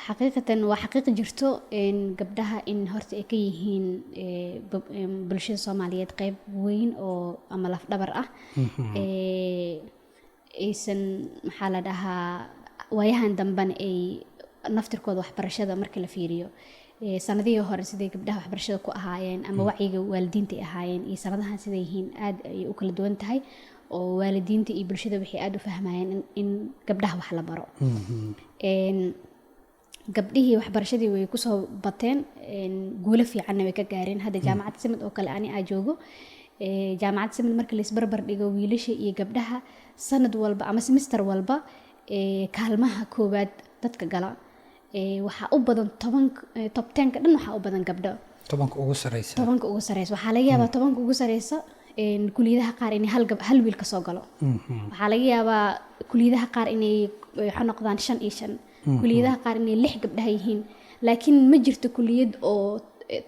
xaqiiqatan waa xaqiiq jirto gabdhaha in horta ay ka yihiin bulshada Soomaaliyeed qayb weyn oo ama laf dhabar ah aysan maxaa la dhahaa waayahan damban ay naftirkooda waxbarashada marka la fiiriyo sanadihii hore sidii gabdhaha waxbarashada ku ahaayeen ama wacyiga waalidiinta ay ahaayeen iyo sanadahan siday yihiin aad ay u kala duwan tahay oo waalidiinta iyo bulshada waxay aad u fahmayeen in gabdhaha wax la baro gabdhihii waxbarashadii way kusoo bateen guulo fiicanna way ka gaareen hadda jaamacadda Simad oo kale ani joogo jaamacadda Simad marka la isbarbar dhigo wiilasha iyo gabdhaha sanad walba ama semester walba kaalmaha koowaad dadka gala waxa u badan top 10 ka dhan waxa u badan gabdho tobanka ugu sareysa waxa laga yaabaa tobanka ugu sareysa kuliyadaha qaar inay hal wiil ka soo galo waxa laga yaabaa kuliyadaha qaar inay waxa noqdaan 5 iyo 5 kuliyadaha qaar inay 6 gabdhaha yihiin laakiin ma jirto kuliyad oo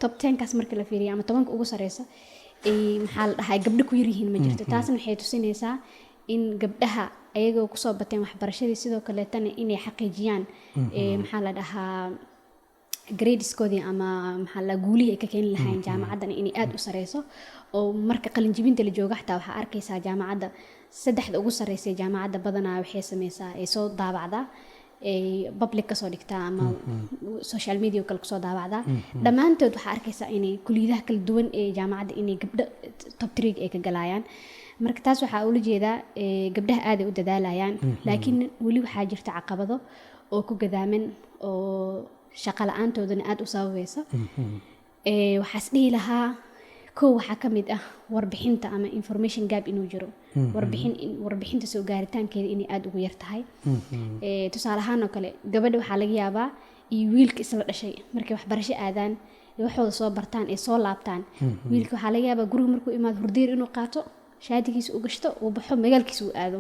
top 10 kaas marka la fiiriyo ama tobanka ugu sareysa maxaa la dhahay gabdho ku yar yihiin ma jirto taasna waxay tusinaysaa in gabdhaha ayagoo ku soo bateen waxbarashadii sidoo kale tan inay xaqiijiyaan maxaa la dhahaa gradeskoodii ama maxaa la guulihii ay ka keeni lahayn jaamacaddan inay aad u sareyso oo marka qalin jibinta la joogo xataa waxaa arkaysaa jaamacadda saddexda ugu sareysay jaamacadda badanaa waxay sameysaa ay soo daabacdaa public ka soo dhigtaa ama social media kale kusoo daabacdaa dhammaantood waxaa arkaysaa inay kuliyadaha kala duwan ee jaamacadda inay gabdho top 3 ay ka galayaan marka taas waxaa ula jeedaa gabdhaha aad ay u dadaalayaan laakiin weli waxaa jirta caqabado oo ku gadaaman oo shaqo la'aantoodana aad u sababaysa waxaas dhihi lahaa kow waxaa ka mid ah warbixinta ama information gap inuu jiro warbixinta soo gaaritaankeeda inay aad ugu yar tahay tusaale ahaan oo kale gabadha waxaa laga yaabaa iyo wiilka isla dhashay markay waxbarasho aadaan waxooda soo bartaan ee soo laabtaan wiilka waxaa laga yaabaa guriga markuu imaado hurdiir inuu qaato shaadigiisa u gashto uu baxo magaalkiisa uu aado